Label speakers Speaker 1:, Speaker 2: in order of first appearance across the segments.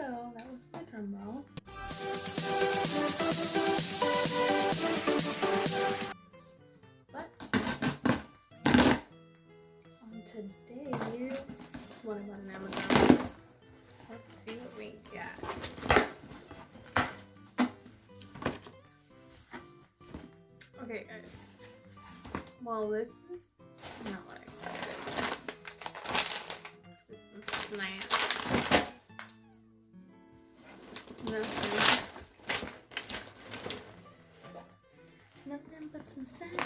Speaker 1: So that was my drum roll. But on today's what I bought on Amazon, let's see what we got. Okay, guys. Well, this is not what I expected. This is some snacks. Nothing but some snacks.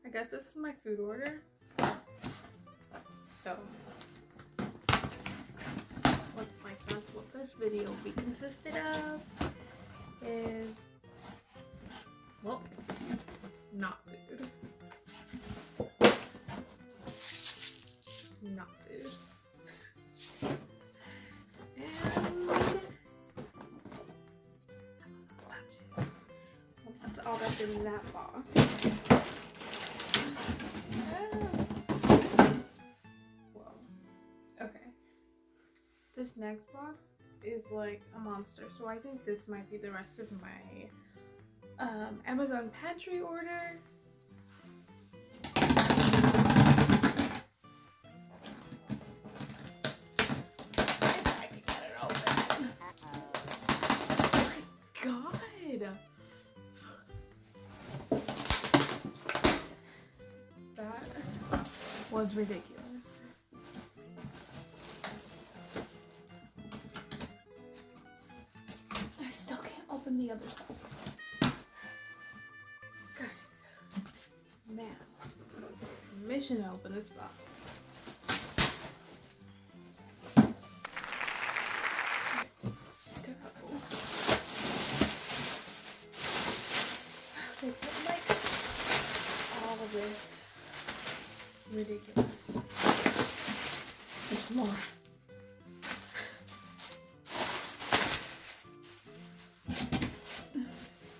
Speaker 1: I guess this is my food order. So, what this video will be consisted of is, well, not food. Not food. And that's all that's in that box. This next box is like a monster, so I think this might be the rest of my Amazon Pantry order. If I can get it open. Oh my god! That was ridiculous. Open the other side. Guys, man, it's a mission to open this box. So, they put like all of this ridiculous. There's more.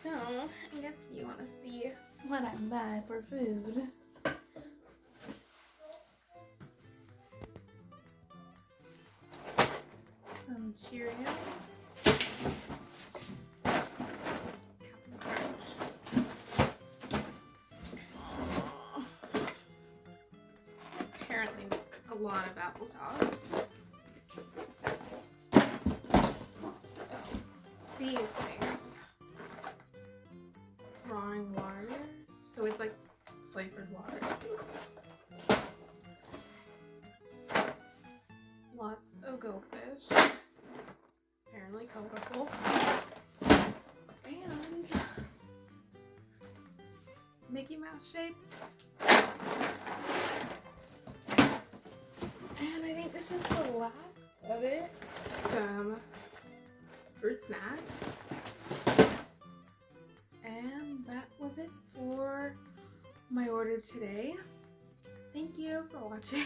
Speaker 1: I guess you want to see what I buy for food. Some Cheerios. Apparently a lot of applesauce. These things. Drawing water, so it's like flavored water. Lots of goldfish, apparently colorful, and Mickey Mouse shape. And I think this is the last of it. Some fruit snacks. And that was it for my order today. Thank you for watching.